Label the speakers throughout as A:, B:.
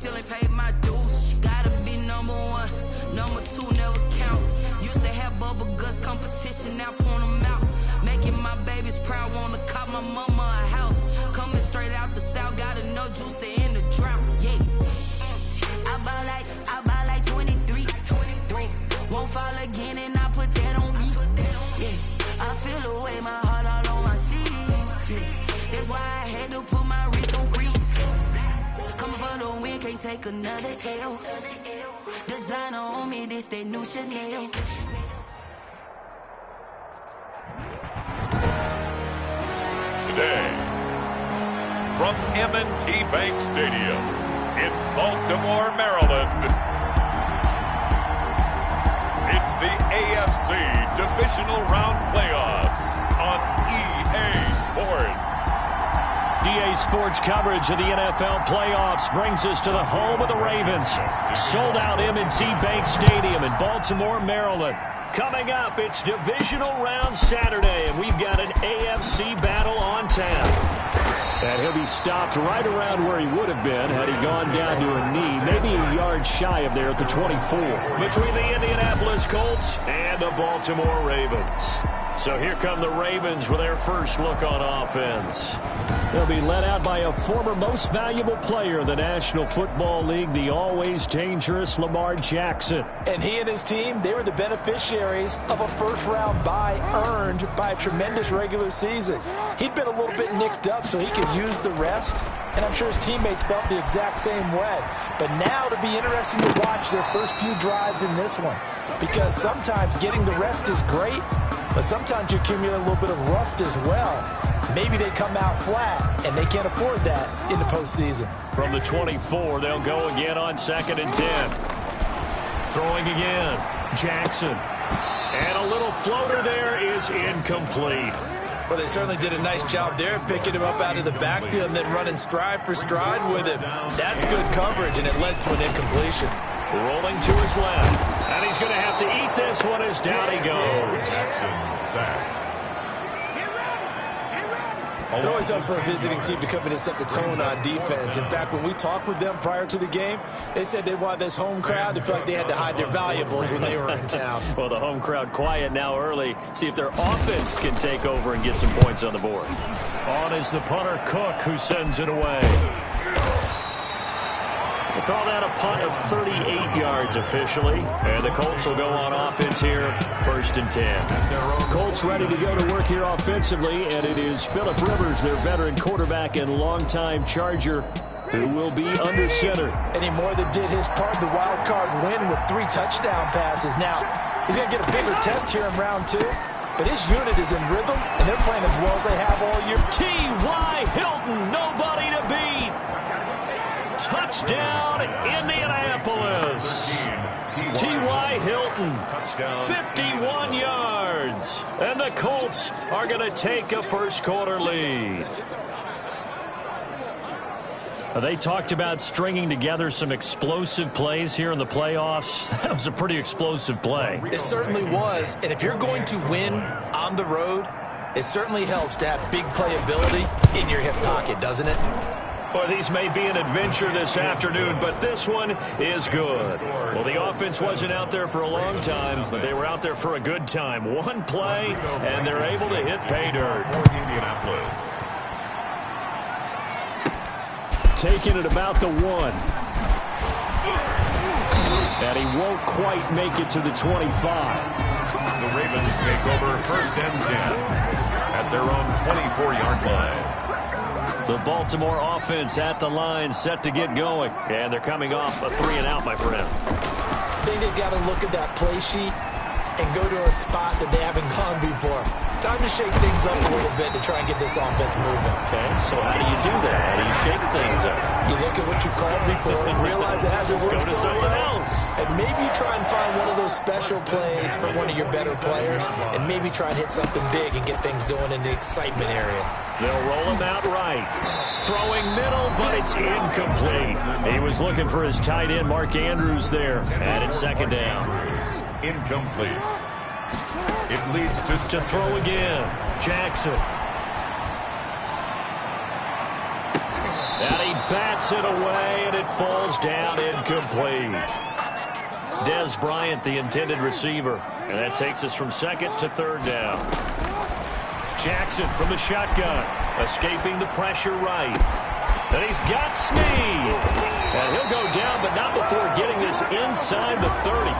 A: still ain't paid my dues. Gotta be number one, number two, never count. Used to have bubble guts competition, now point them out. Making my babies proud, wanna cop my mama a house. Coming straight out the south, got enough juice to end the drought. Yeah. I buy like 23. Won't fall again and I put that on me. Yeah. I feel the way, my heart all on my sleeve. Yeah. That's why I had to put my wrist on freeze. Coming for the win, can't take another L. Designer on me, this that new Chanel.
B: Today, from M&T Bank Stadium in Baltimore, Maryland, it's the AFC Divisional Round Playoffs on EA Sports.
C: EA Sports coverage of the NFL playoffs brings us to the home of the Ravens. Sold out M&T Bank Stadium in Baltimore, Maryland. Coming up, it's Divisional Round Saturday, and we've got an AFC battle on tap. And he'll be stopped right around where he would have been had he gone down to a knee, maybe a yard shy of there at the 24. Between the Indianapolis Colts and the Baltimore Ravens. So here come the Ravens with their first look on offense. They'll be led out by a former most valuable player in the National Football League, the always dangerous Lamar Jackson.
D: And he and his team, they were the beneficiaries of a first-round bye earned by a tremendous regular season. He'd been a little bit nicked up so he could use the rest, and I'm sure his teammates felt the exact same way. But now it'll be interesting to watch their first few drives in this one, because sometimes getting the rest is great, but sometimes you accumulate a little bit of rust as well. Maybe they come out flat, and they can't afford that in the postseason.
C: From the 24, they'll go again on 2nd and 10. Throwing again, Jackson. And a little floater there is incomplete.
D: Well, they certainly did a nice job there, picking him up out of the backfield and then running stride for stride with him. That's good coverage, and it led to an incompletion.
C: Rolling to his left. And he's going to have to eat this one as down he goes.
B: Jackson sacked.
D: It always helps for a visiting team to come in and set the tone on defense. In fact, when we talked with them prior to the game, they said they wanted this home crowd to feel like they had to hide their valuables when they were in town.
C: Well, the home crowd quiet now early. See if their offense can take over and get some points on the board. On is the punter, Cook, who sends it away. We'll call that a punt of 38 yards officially. And the Colts will go on offense here, 1st and 10. Colts ready to go to work here offensively, and it is Phillip Rivers, their veteran quarterback and longtime Charger, who will be under center.
D: And he more than did his part, the wild card win with 3 touchdown passes. Now, he's going to get a bigger test here in round 2, but his unit is in rhythm, and they're playing as well as they have all year.
C: T.Y. Hilton, nobody to beat. Touchdown, Indianapolis. T.Y. Hilton, 51 yards. And the Colts are going to take a first-quarter lead. They talked about stringing together some explosive plays here in the playoffs. That was a pretty explosive play.
D: It certainly was. And if you're going to win on the road, it certainly helps to have big playability in your hip pocket, doesn't it?
C: Well, these may be an adventure this afternoon, but this one is good. Well, the offense wasn't out there for a long time, but they were out there for a good time. One play, and they're able to hit pay dirt. Taking it about the 1. And he won't quite make it to the 25.
B: The Ravens take over 1st and 10 at their own 24-yard line.
C: The Baltimore offense at the line, set to get going. And they're coming off a 3-and-out, my friend.
D: I think they've got to look at that play sheet and go to a spot that they haven't gone before. Time to shake things up a little bit to try and get this offense moving.
C: Okay, so how do you do that? How do you shake things up?
D: You look at what you called before and realize it hasn't worked
C: Go to
D: so
C: something
D: well.
C: else.
D: And maybe try and find one of those special plays for one of your better players, and maybe try and hit something big and get things going in the excitement area.
C: They'll roll him out right. Throwing middle, but it's incomplete. He was looking for his tight end, Mark Andrews, there. And it's 2nd down.
B: Incomplete. It leads
C: to throw again. Jackson. And he bats it away, and it falls down incomplete. Des Bryant, the intended receiver. And that takes us from second to third down. Jackson from the shotgun, escaping the pressure right. And he's got Snead. And he'll go down, but not before getting this inside the 30.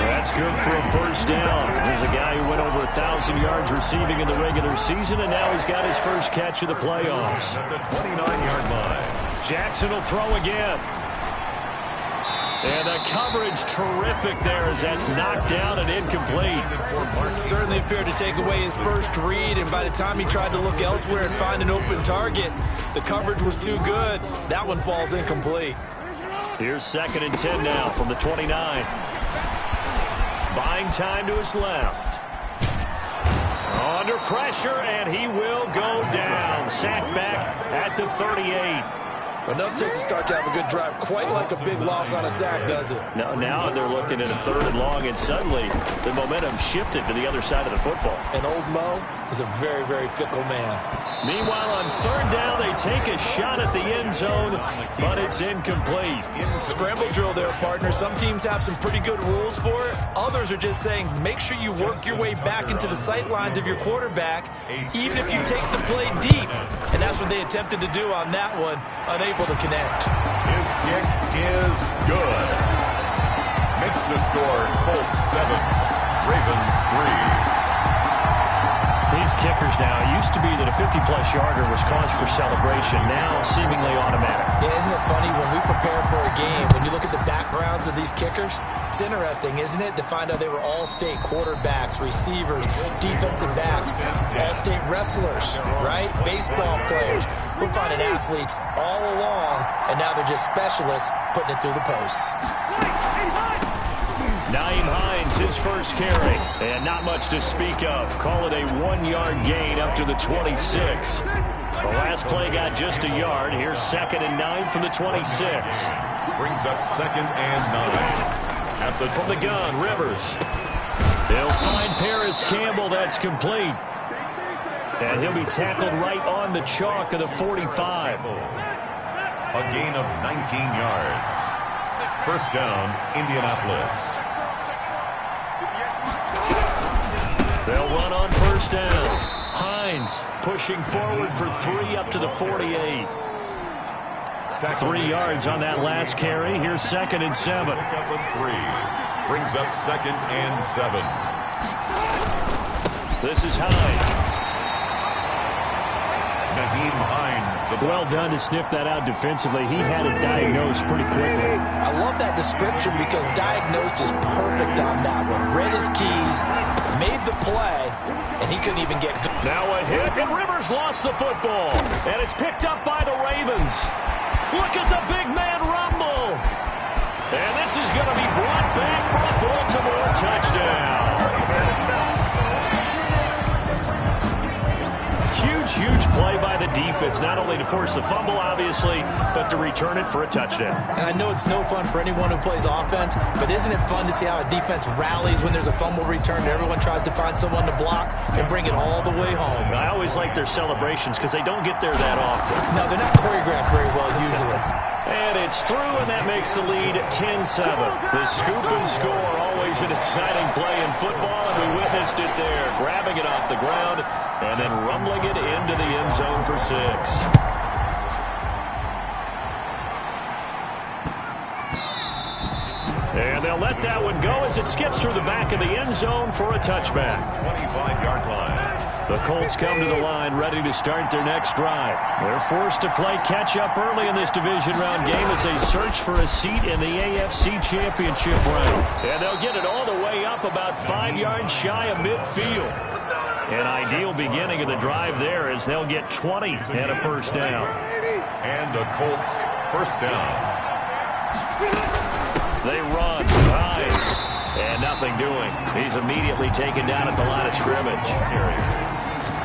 C: That's good for a first down. There's a guy who went over 1,000 yards receiving in the regular season, and now he's got his first catch of the playoffs.
B: At the 29-yard line.
C: Jackson will throw again. And the coverage terrific there as that's knocked down and incomplete.
D: Certainly appeared to take away his first read, and by the time he tried to look elsewhere and find an open target, the coverage was too good. That one falls incomplete.
C: Here's 2nd and 10 now from the 29. Buying time to his left. Under pressure, and he will go down. Sacked back at the 38.
D: Enough takes a start to have a good drive, quite like a big loss on a sack, does it?
C: Now they're looking at a 3rd and long, and suddenly the momentum shifted to the other side of the football.
D: And old Mo is a very, very fickle man.
C: Meanwhile, on 3rd down, they take a shot at the end zone, but it's incomplete.
D: Scramble drill there, partner. Some teams have some pretty good rules for it. Others are just saying, make sure you work your way back into the sight lines of your quarterback, even if you take the play deep. And that's what they attempted to do on that one, unable to connect.
B: His kick is good. Makes the score Colts 7, Ravens 3.
C: These kickers now, it used to be that a 50-plus yarder was cause for celebration, now seemingly automatic.
D: Yeah, isn't it funny when we prepare for a game, when you look at the backgrounds of these kickers, it's interesting, isn't it, to find out they were all-state quarterbacks, receivers, defensive backs, all-state wrestlers, right? Baseball players. We're finding athletes all along, and now they're just specialists putting it through the posts.
C: Nyheim Hines, his first carry, and not much to speak of. Call it a 1-yard gain up to the 26. The last play got just a yard. Here's 2nd and 9 from the 26.
B: Brings up 2nd and 9.
C: From the gun, Rivers. They'll find Paris Campbell. That's complete. And he'll be tackled right on the chalk of the 45.
B: A gain of 19 yards. First down, Indianapolis.
C: They'll run on first down. Hines pushing forward for 3 up to the 48. 3 yards on that last carry. Here's 2nd and 7.
B: Brings up 2nd and 7.
C: This is Hines.
B: Nyheim Hines.
C: Well done to sniff that out defensively. He had it diagnosed pretty quickly.
D: I love that description because diagnosed is perfect on that one. Read his keys, made the play, and he couldn't even get good.
C: Now a hit, and Rivers lost the football. And it's picked up by the Ravens. Look at the big man rumble. And this is going to be brought back for a Baltimore touchdown. Huge play by the defense, not only to force the fumble, obviously, but to return it for a touchdown.
D: And I know it's no fun for anyone who plays offense, but isn't it fun to see how a defense rallies when there's a fumble return and everyone tries to find someone to block and bring it all the way home?
C: I always like their celebrations because they don't get there that often.
D: No, they're not choreographed very well usually.
C: And it's through, and that makes the lead 10-7. The scoop and score, always an exciting play in football, and we witnessed it there, grabbing it off the ground and then rumbling it into the end zone for 6. And they'll let that one go as it skips through the back of the end zone for a touchback.
B: 25-yard line.
C: The Colts come to the line ready to start their next drive. They're forced to play catch-up early in this division round game as they search for a seat in the AFC Championship round. And they'll get it all the way up about 5 yards shy of midfield. An ideal beginning of the drive there as they'll get 20 and a first down.
B: And the Colts first down.
C: They run. Nice. And nothing doing. He's immediately taken down at the line of scrimmage.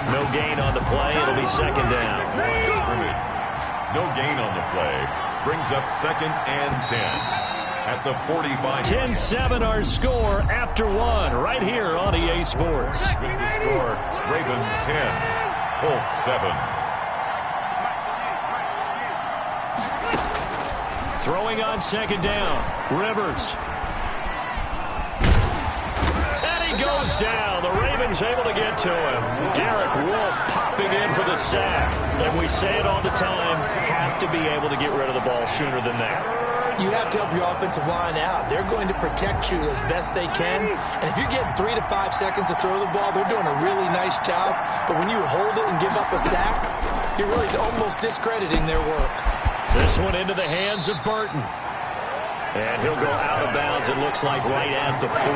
C: No gain on the play. It'll be 2nd down.
B: No gain on the play. Brings up 2nd and 10. At the 45.
C: 10-7 our score after 1 right here on EA Sports.
B: With the score, Ravens 10, Colts 7.
C: Throwing on second down. Rivers. And he goes down. The Ravens able to get to him. Derek Wolfe popping in for the sack. And we say it all the time, have to be able to get rid of the ball sooner than that.
D: You have to help your offensive line out. They're going to protect you as best they can. And if you're getting 3 to 5 seconds to throw the ball, they're doing a really nice job. But when you hold it and give up a sack, you're really almost discrediting their work.
C: This one into the hands of Burton. And he'll go out of bounds, it looks like, right at the 40.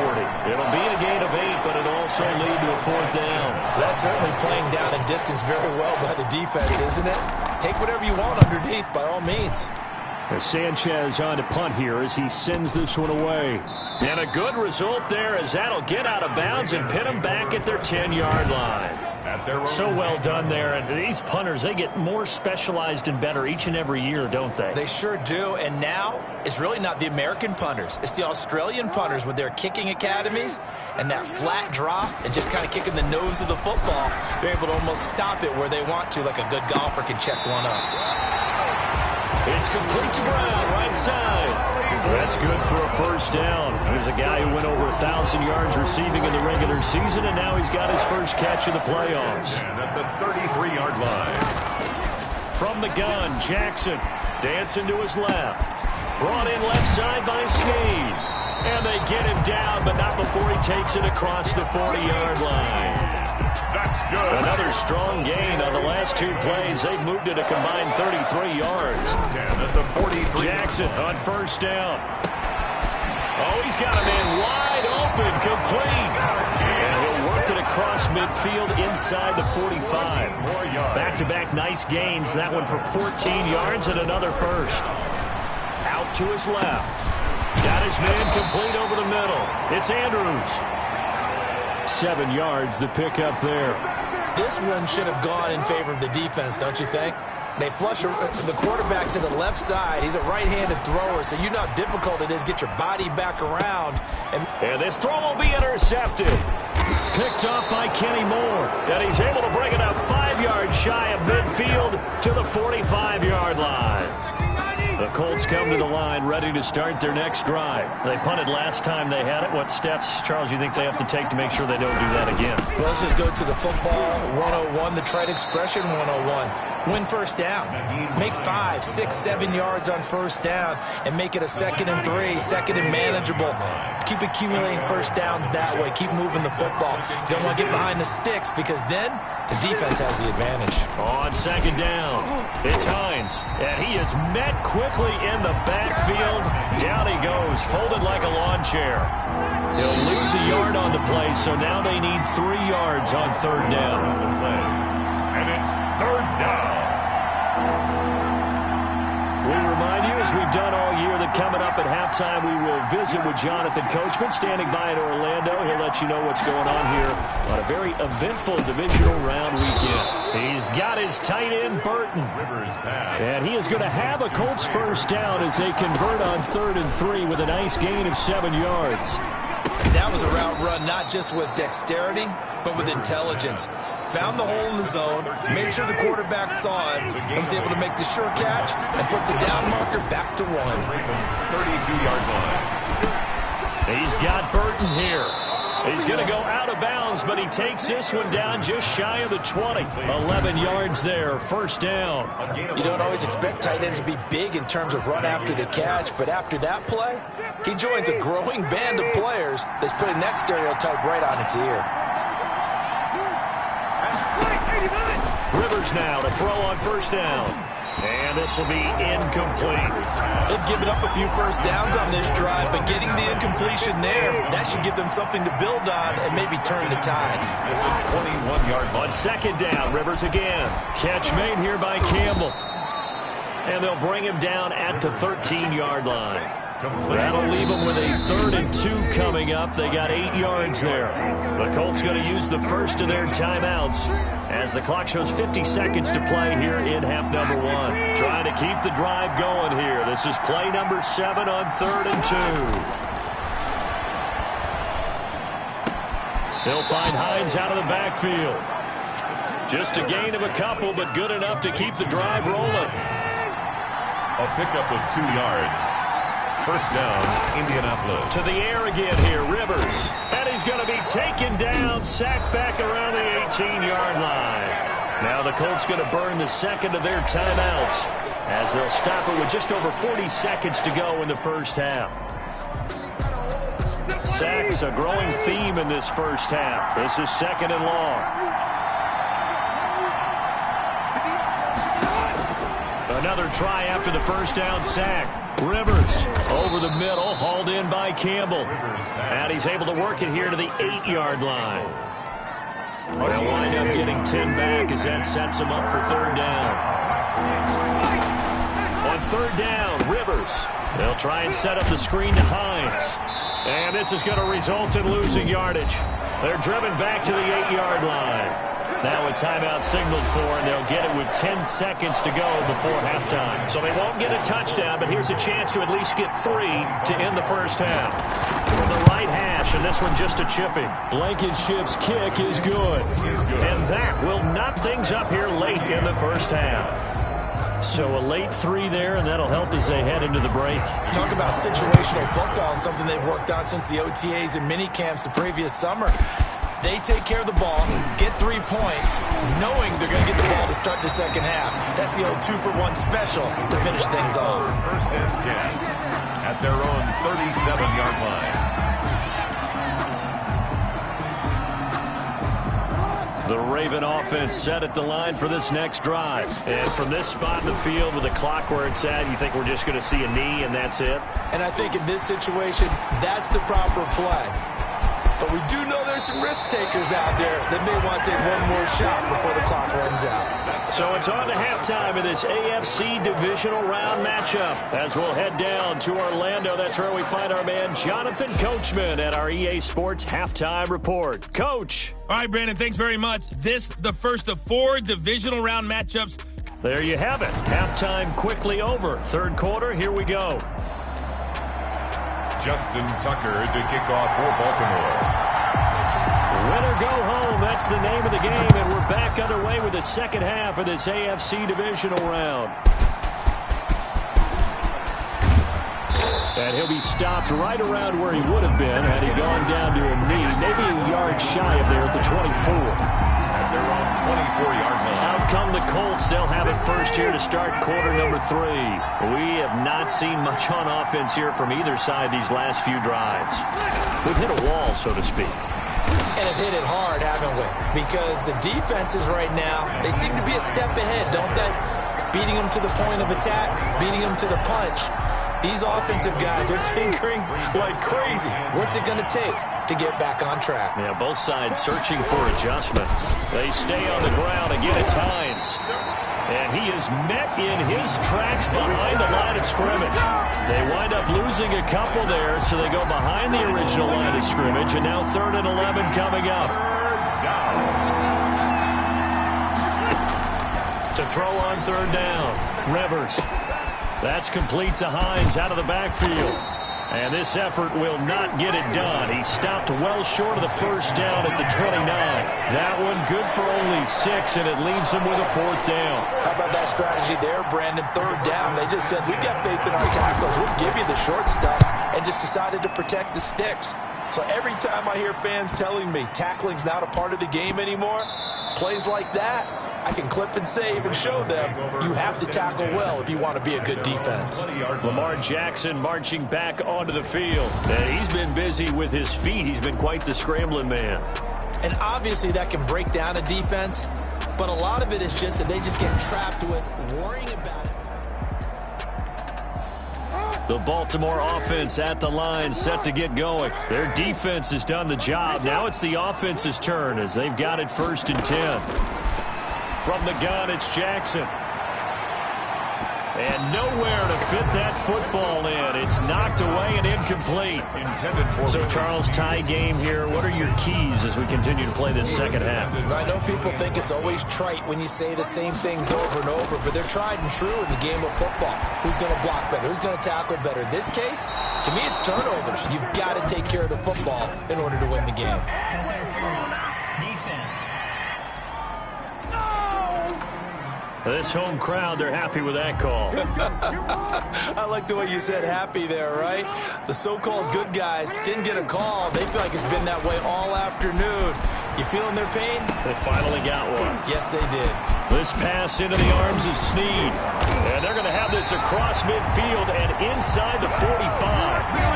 C: It'll be a gain of 8, but it'll also lead to a 4th down.
D: That's certainly playing down a distance very well by the defense, isn't it? Take whatever you want underneath, by all means.
C: Sanchez on to punt here as he sends this one away. And a good result there as that'll get out of bounds and pin them back at their 10-yard line. So well done there. And these punters, they get more specialized and better each and every year, don't they?
D: They sure do. And now it's really not the American punters. It's the Australian punters with their kicking academies and that flat drop and just kind of kicking the nose of the football. They're able to almost stop it where they want to, like a good golfer can check one up.
C: It's complete to Brown, right side. That's good for a first down. There's a guy who went over 1,000 yards receiving in the regular season, and now he's got his first catch in the playoffs.
B: And at the 33-yard line.
C: From the gun, Jackson dancing to his left. Brought in left side by Snead. And they get him down, but not before he takes it across the 40-yard line.
B: That's good.
C: Another strong gain on the last 2 plays. They've moved it a combined 33 yards.
B: 10 at the 43.
C: Jackson on first down. Oh, he's got a man wide open, complete. And he'll work it across midfield inside the 45. Back-to-back nice gains. That one for 14 yards and another first. Out to his left. Got his man complete over the middle. It's Andrews. 7 yards, the pickup there.
D: This one should have gone in favor of the defense, don't you think? They flush the quarterback to the left side. He's a right-handed thrower, so you know how difficult it is to get your body back around.
C: And this throw will be intercepted. Picked off by Kenny Moore. And he's able to bring it up 5 yards shy of midfield to the 45-yard line. The Colts come to the line ready to start their next drive. They punted last time they had it. What steps, Charles, you think they have to take to make sure they don't do that again?
D: Well, let's just go to the football 101, the trade expression 101. Win first down. Make 5, 6, 7 yards on first down and make it a 2nd and 3, 2nd and manageable. Keep accumulating first downs that way. Keep moving the football. You don't want to get behind the sticks because then the defense has the advantage.
C: On second down, it's Hines. And he is met quickly in the backfield. Down he goes, folded like a lawn chair. He'll lose a yard on the play, so now they need 3 yards on third down.
B: And it's third down.
C: We remind you, as we've done all year, that coming up at halftime, we will visit with Jonathan Coachman, standing by in Orlando. He'll let you know what's going on here on a very eventful divisional round weekend. He's got his tight end, Burton. And he is going to have a Colts first down as they convert on 3rd and 3 with a nice gain of 7 yards.
D: That was a route run not just with dexterity, but with intelligence. Found the hole in the zone, made sure the quarterback saw it, and was able to make the sure catch and put the down marker back to 1.
B: 32-yard line.
C: He's got Burton here. He's going to go out of bounds, but he takes this one down just shy of the 20. 11 yards there, first down.
D: You don't always expect tight ends to be big in terms of run after the catch, but after that play, he joins a growing band of players that's putting that stereotype right on its ear.
C: Rivers now to throw on first down. And this will be incomplete.
D: They've given up a few first downs on this drive, but getting the incompletion there, that should give them something to build on and maybe turn the tide.
B: 21-yard line.
C: On second down, Rivers again. Catch made here by Campbell. And they'll bring him down at the 13-yard line. That'll leave them with a 3rd and 2 coming up. They got 8 yards there. The Colts going to use the first of their timeouts as the clock shows 50 seconds to play here in half number 1. Trying to keep the drive going here. This is play number 7 on 3rd and 2. They'll find Hines out of the backfield. Just a gain of a couple, but good enough to keep the drive rolling.
B: A pickup of 2 yards. First down, Indianapolis.
C: To the air again here, Rivers. And he's going to be taken down, sacked back around the 18-yard line. Now the Colts going to burn the second of their timeouts as they'll stop it with just over 40 seconds to go in the first half. Sacks, a growing theme in this first half. This is second and long. Another try after the first down sack. Rivers over the middle, hauled in by Campbell. And he's able to work it here to the 8-yard line. They'll wind up getting 10 back as that sets him up for third down. On third down, Rivers. They'll try and set up the screen to Hines. And this is going to result in losing yardage. They're driven back to the 8-yard line. Now a timeout signaled for, and they'll get it with 10 seconds to go before halftime. So they won't get a touchdown, but here's a chance to at least get 3 to end the first half. From the right hash, and this one just a chipping. Blankenship's kick is good. And that will knot things up here late in the first half. So a late 3 there, and that'll help as they head into the break.
D: Talk about situational football and something they've worked on since the OTAs and mini camps the previous summer. They take care of the ball, get 3 points, knowing they're going to get the ball to start the second half. That's the old 2-for-1 special to finish things off.
B: First and 10 at their own 37-yard line.
C: The Raven offense set at the line for this next drive. And from this spot in the field with the clock where it's at, you think we're just going to see a knee and that's it?
D: And I think in this situation, that's the proper play. But we do know there's some risk takers out there that may want to take one more shot before the clock runs out.
C: So it's on to halftime of this AFC divisional round matchup. As we'll head down to Orlando, that's where we find our man Jonathan Coachman at our EA Sports Halftime Report. Coach.
E: All right, Brandon, thanks very much. This, the first of 4 divisional round matchups.
C: There you have it. Halftime quickly over. Third quarter, here we go.
B: Justin Tucker to kick off for Baltimore.
C: Win or go home, that's the name of the game, and we're back underway with the second half of this AFC divisional round. And he'll be stopped right around where he would have been had he gone down to a knee, maybe a yard shy of there at the 24.
B: At their own 24-yard line.
C: Out come the Colts. They'll have it first here to start quarter number 3. We have not seen much on offense here from either side these last few drives. We've hit a wall, so to speak.
D: And have hit it hard, haven't we? Because the defenses right now, they seem to be a step ahead, don't they? Beating them to the point of attack, beating them to the punch. These offensive guys are tinkering like crazy. What's it going to take to get back on track?
C: Yeah, both sides searching for adjustments. They stay on the ground. Again, it's Hines. And he is met in his tracks behind the line of scrimmage. They wind up losing a couple there, so they go behind the original line of scrimmage, and now 3rd and 11 coming up. To throw on 3rd down, Rivers. That's complete to Hines out of the backfield. And this effort will not get it done. He stopped well short of the first down at the 29. That one good for only 6, and it leaves him with a 4th down.
D: How about that strategy there, Brandon? 3rd down. They just said, we've got faith in our tackles. We'll give you the short stuff, and just decided to protect the sticks. So every time I hear fans telling me tackling's not a part of the game anymore, plays like that, I can clip and save and show them you have to tackle well if you want to be a good defense.
C: Lamar Jackson marching back onto the field. And he's been busy with his feet. He's been quite the scrambling man.
D: And obviously that can break down a defense, but a lot of it is just that they just get trapped with worrying about it.
C: The Baltimore offense at the line, set to get going. Their defense has done the job. Now it's the offense's turn as they've got it 1st and 10. From the gun, it's Jackson. And nowhere to fit that football in. It's knocked away and incomplete. So, Charles, tie game here. What are your keys as we continue to play this second half?
D: I know people think it's always trite when you say the same things over and over, but they're tried and true in the game of football. Who's going to block better? Who's going to tackle better? In this case, to me, it's turnovers. You've got to take care of the football in order to win the game.
A: Pass interference. Defense.
C: This home crowd, they're happy with that call.
D: I like the way you said happy there, right? The so-called good guys didn't get a call. They feel like it's been that way all afternoon. You feeling their pain?
C: They finally got one.
D: Yes, they did.
C: This pass into the arms of Snead. And they're going to have this across midfield and inside the 45.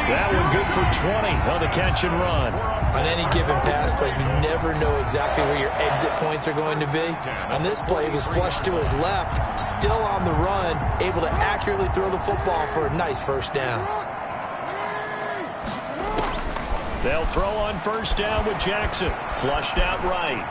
C: That one good for 20 on the catch and run.
D: On any given pass play, you never know exactly where your exit points are going to be. On this play, he was flushed to his left, still on the run, able to accurately throw the football for a nice first down.
C: They'll throw on first down with Jackson. Flushed out right.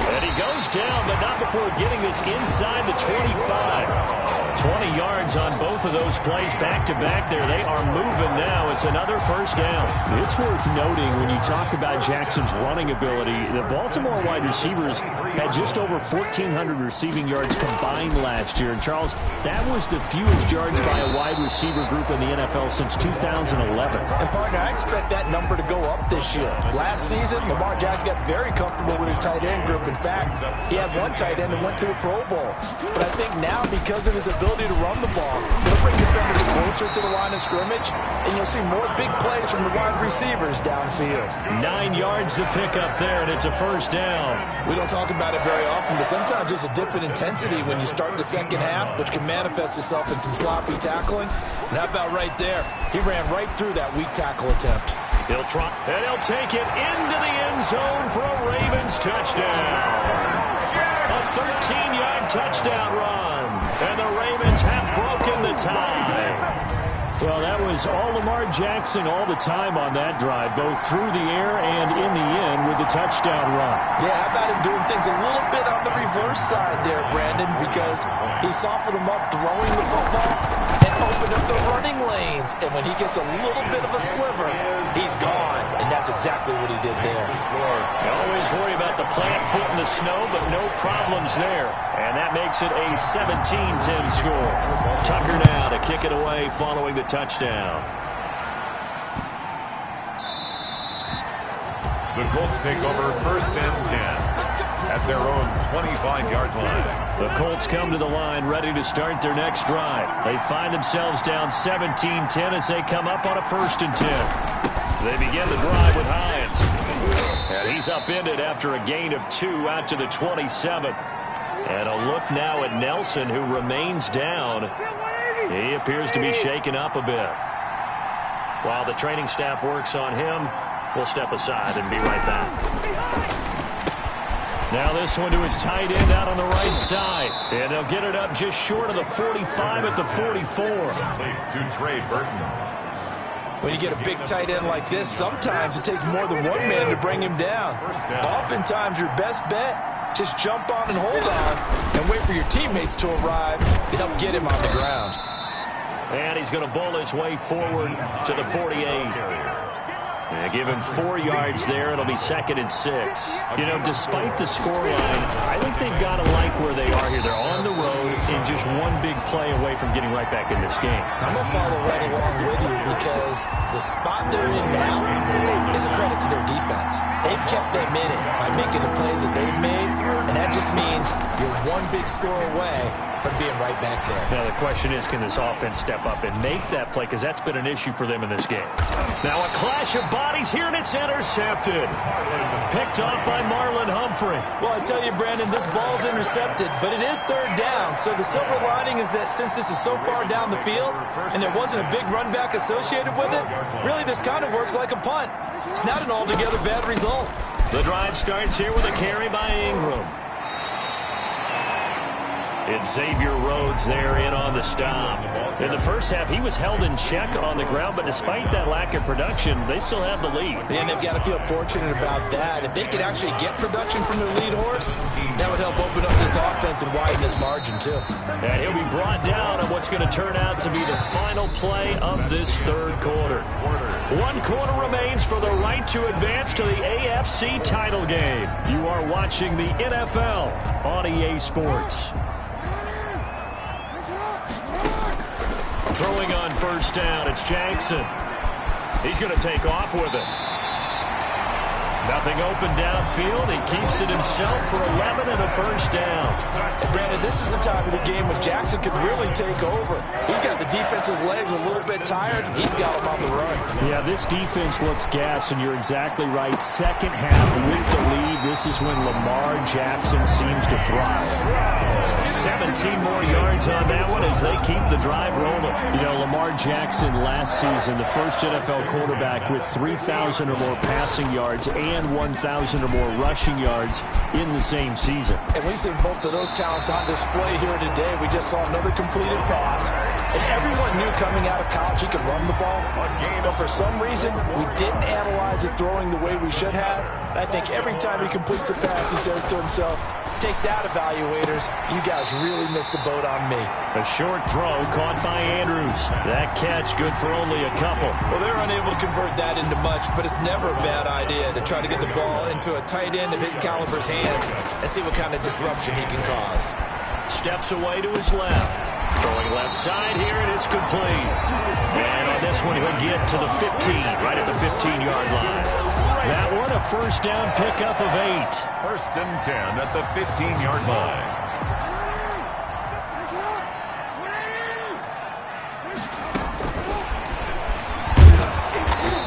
C: And he goes down, but not before getting this inside the 25. 20 yards on both of those plays back-to-back there. They are moving now. It's another first down.
F: It's worth noting when you talk about Jackson's running ability, the Baltimore wide receivers had just over 1,400 receiving yards combined last year. And, Charles, that was the fewest yards by a wide receiver group in the NFL since 2011.
D: And, partner, I expect that number to go up this year. Last season, Lamar Jackson got very comfortable with his tight end group. In fact, he had one tight end and went to the Pro Bowl. But I think now, because of his ability to run the ball, he'll bring defenders closer to the line of scrimmage, and you'll see more big plays from the wide receivers downfield.
C: 9 yards to pick up there, and it's a first down.
D: We don't talk about it very often, but sometimes there's a dip in intensity when you start the second half, which can manifest itself in some sloppy tackling. And how about right there? He ran right through that weak tackle attempt.
C: He'll try, and he'll take it into the end zone for a Ravens touchdown. A 13-yard touchdown run. And the Ravens have broken the tie.
F: Well, that was all Lamar Jackson all the time on that drive, both through the air and in the end with the touchdown run.
D: Yeah, how about him doing things a little bit on the reverse side there, Brandon, because he softened him up throwing the football and opened up the running lanes. And when he gets a little bit of a sliver, he's gone. And that's exactly what he did there.
C: You always worry about the plant foot in the snow, but no problems there. And that makes it a 17-10 score. Tucker now to kick it away following the touchdown.
B: The Colts take over first and 10 at their own 25-yard line.
C: The Colts come to the line ready to start their next drive. They find themselves down 17-10 as they come up on a first and 10. They begin the drive with Hines. And he's upended after a gain of 2 out to the 27th. And a look now at Nelson, who remains down. He appears to be shaken up a bit. While the training staff works on him, we'll step aside and be right back. Now this one to his tight end out on the right side. And they'll get it up just short of the 45 at the 44.
B: To Trey Burton.
D: When you get a big tight end like this, sometimes it takes more than one man to bring him down. Oftentimes your best bet, just jump on and hold on and wait for your teammates to arrive to help get him on the ground.
C: And he's going to bowl his way forward to the 48. And give him 4 yards there. It'll be second and 6. You know, despite the scoreline, I think they've got to like where they are here. They're on the road and just one big play away from getting right back in this game.
D: I'm going to follow right along with you because the spot they're in now is a credit to their defense. They've kept them in it by making the plays that they've made, and that just means you're one big score away from being right back there.
C: Now the question is, can this offense step up and make that play? Because that's been an issue for them in this game. Now a clash of bodies here, and it's intercepted. Picked off by Marlon Humphrey.
D: Well, I tell you, Brandon, this ball's intercepted, but it is third down. So the silver lining is that since this is so far down the field and there wasn't a big run back associated with it, really this kind of works like a punt. It's not an altogether bad result.
C: The drive starts here with a carry by Ingram. It's Xavier Rhodes there in on the stop. In the first half, he was held in check on the ground, but despite that lack of production, they still have the lead.
D: And they've got to feel fortunate about that. If they could actually get production from their lead horse, that would help open up this offense and widen this margin, too.
C: And he'll be brought down on what's going to turn out to be the final play of this third quarter. 1 quarter remains for the right to advance to the AFC title game. You are watching the NFL on EA Sports. Throwing on first down, it's Jackson. He's going to take off with it. Nothing open downfield. He keeps it himself for 11 and a first down.
D: And Brandon, this is the time of the game when Jackson could really take over. He's got the defense's legs a little bit tired. He's got them on the run.
F: Yeah, this defense looks gassed, and you're exactly right. Second half with the lead, this is when Lamar Jackson seems to thrive.
C: 17 more yards on that one as they keep the drive rolling.
F: You know, Lamar Jackson last season, the first NFL quarterback with 3,000 or more passing yards and 1,000 or more rushing yards in the same season.
D: And we see both of those talents on display here today. We just saw another completed pass. And everyone knew coming out of college he could run the ball. But for some reason, we didn't analyze it throwing the way we should have. And I think every time he completes a pass, he says to himself, take that, evaluators. You guys really missed the boat on me.
C: A short throw caught by Andrews. That catch good for only a couple.
G: Well, they're unable to convert that into much, but it's never a bad idea to try to get the ball into a tight end of his caliber's hands and see what kind of disruption he can cause.
C: Steps away to his left. Throwing left side here, and it's complete. And on this one, he'll get to the 15, right at the 15-yard line. That one, a first down pickup of 8.
B: First and 10 at the 15-yard line.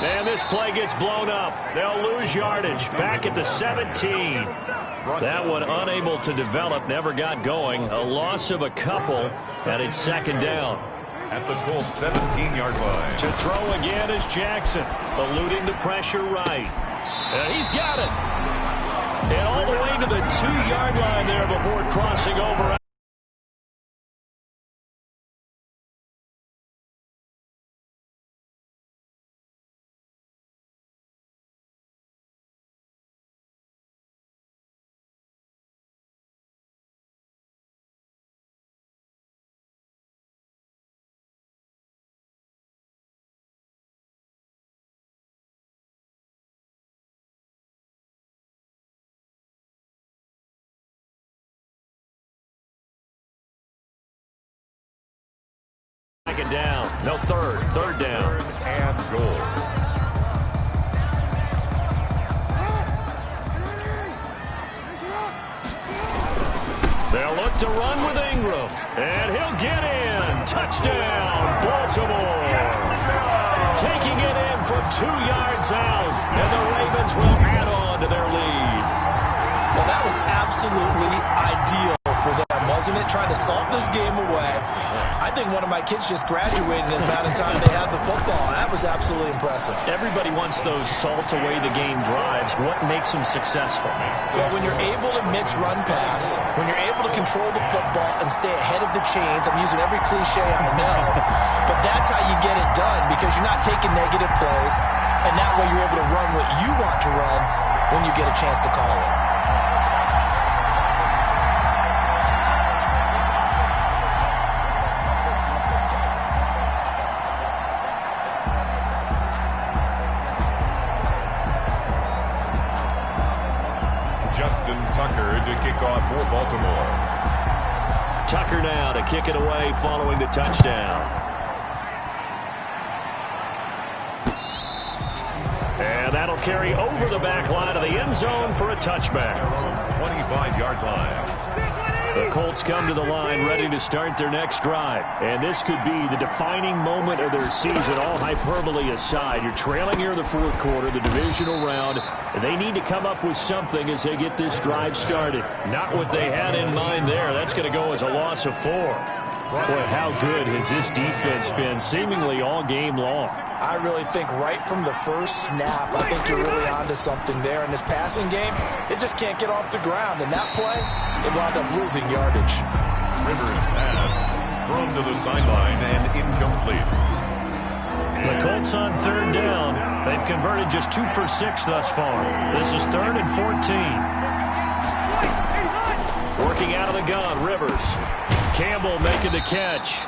C: And this play gets blown up. They'll lose yardage. Back at the 17. That one unable to develop, never got going. A loss of a couple, and it's second down.
B: At the Colts 17-yard line.
C: To throw again is Jackson, eluding the pressure right. And he's got it. And all the way to the 2-yard line there before crossing over. Second down. No, third down.
B: And goal.
C: They'll look to run with Ingram. And he'll get in. Touchdown, Baltimore. Taking it in from 2 yards out. And the Ravens will add on to their lead.
G: Well, that was absolutely ideal for them, wasn't it? Trying to salt this game away. I think one of my kids just graduated in the amount of time they had the football. That was absolutely impressive.
C: Everybody wants those salt away the game drives. What makes them successful?
G: Well, when you're able to mix run pass, when you're able to control the football and stay ahead of the chains, I'm using every cliche I know, but that's how you get it done because you're not taking negative plays, and that way you're able to run what you want to run when you get a chance to call it.
B: Tucker to kick off for Baltimore.
C: Tucker now to kick it away following the touchdown. And that'll carry over the back line of the end zone for a touchback.
B: 25-yard line.
C: The Colts come to the line ready to start their next drive. And this could be the defining moment of their season, all hyperbole aside. You're trailing here in the fourth quarter, the divisional round. They need to come up with something as they get this drive started. Not what they had in mind there. That's going to go as a loss of 4. Boy, how good has this defense been seemingly all game long?
D: I really think right from the first snap, I think you're really onto something there. In this passing game, it just can't get off the ground. And that play, it wound up losing yardage.
B: Rivers pass, thrown to the sideline and incomplete.
C: The Colts on third down. They've converted just 2 for 6 thus far. This is 3rd and 14. Working out of the gun, Rivers. Campbell making the catch.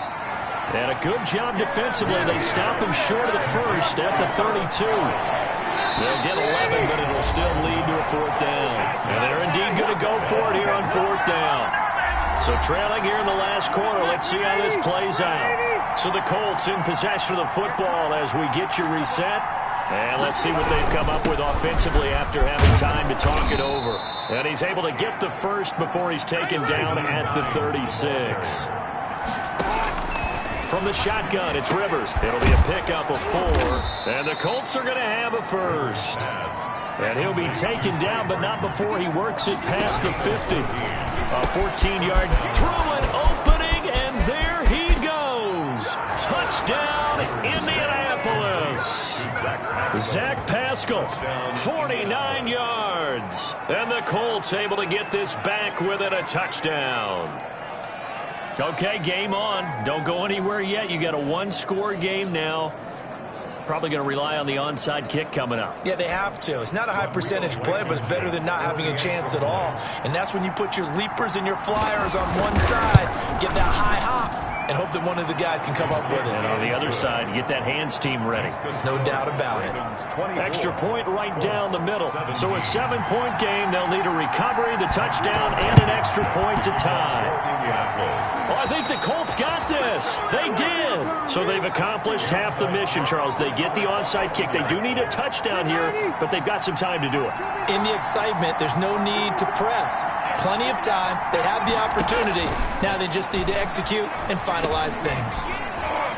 C: And a good job defensively. They stop him short of the first at the 32. They'll get 11, but it'll still lead to a 4th down. And they're indeed going to go for it here on 4th down. So trailing here in the last quarter. Let's see how this plays out. So the Colts in possession of the football as we get you reset. And let's see what they've come up with offensively after having time to talk it over. And he's able to get the first before he's taken down at the 36. From the shotgun, it's Rivers. It'll be a pickup of 4. And the Colts are going to have a first. And he'll be taken down, but not before he works it past the 50. A 14-yard throw, an opening, and there he goes. Touchdown, Indianapolis. Zach Pascal, 49 yards. And the Colts able to get this back with it, a touchdown. Okay, game on. Don't go anywhere yet. You got a one-score game now. Probably going to rely on the onside kick coming up.
G: Yeah, they have to. It's not a high percentage play, but it's better than not having a chance at all. And that's when you put your leapers and your flyers on one side, get that high hop, and hope that one of the guys can come up with it.
C: And on the other side, get that hands team ready.
G: No doubt about it.
C: Extra point right down the middle. So a 7-point game, they'll need a recovery, the touchdown, and an extra point to tie. Well, I think the Colts got this. They did. So they've accomplished half the mission, Charles. They get the onside kick. They do need a touchdown here, but they've got some time to do it.
G: In the excitement, there's no need to press. Plenty of time. They have the opportunity. Now they just need to execute and finalize things.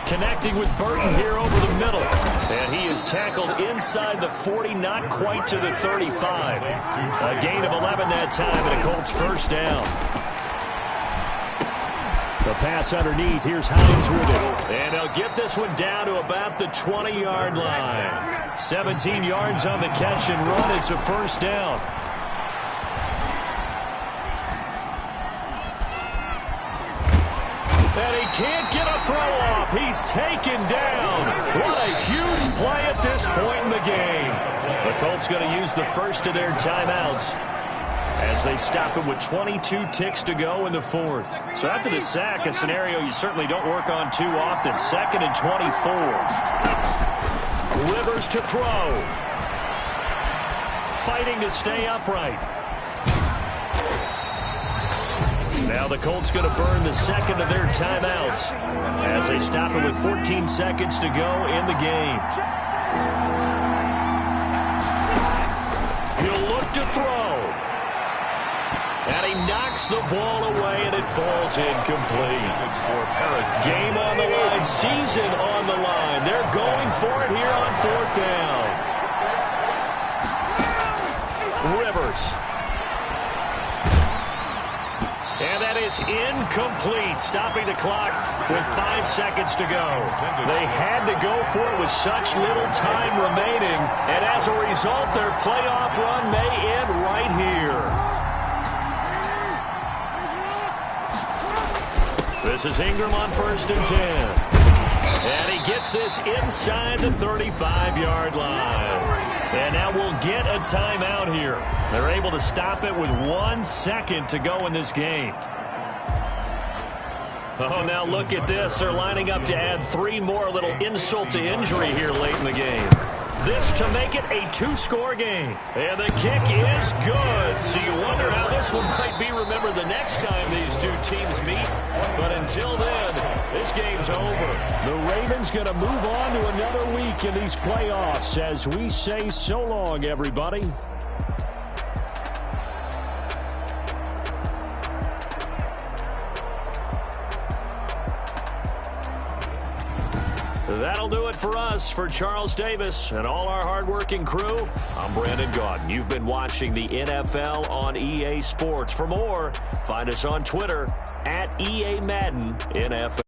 C: Connecting with Burton here over the middle. And he is tackled inside the 40, not quite to the 35. A gain of 11 that time, and a Colts first down. The pass underneath. Here's Hines with it. And they'll get this one down to about the 20-yard line. 17 yards on the catch and run. It's a first down. And he can't get a throw off. He's taken down. What a huge play at this point in the game. The Colts going to use the first of their timeouts as they stop it with 22 ticks to go in the fourth. So after the sack, a scenario you certainly don't work on too often. 2nd and 24. Rivers to throw. Fighting to stay upright. Now the Colts going to burn the second of their timeouts as they stop it with 14 seconds to go in the game. He'll look to throw. And he knocks the ball away, and it falls incomplete. Game on the line, season on the line. They're going for it here on 4th down. Rivers. And that is incomplete, stopping the clock with 5 seconds to go. They had to go for it with such little time remaining, and as a result, their playoff run may end right here. This is Ingram on 1st and 10. And he gets this inside the 35-yard line. And now we'll get a timeout here. They're able to stop it with 1 second to go in this game. Oh, now look at this. They're lining up to add 3 more, little insult to injury here late in the game. This to make it a 2-score game. And the kick is good. So you wonder how this one might be remembered the next time these two teams meet. But until then, this game's over.
F: The Ravens going to move on to another week in these playoffs as we say so long, everybody.
C: That'll do it for us. For Charles Davis and all our hardworking crew, I'm Brandon Gaudin. You've been watching the NFL on EA Sports. For more, find us on Twitter @EA Madden NFL.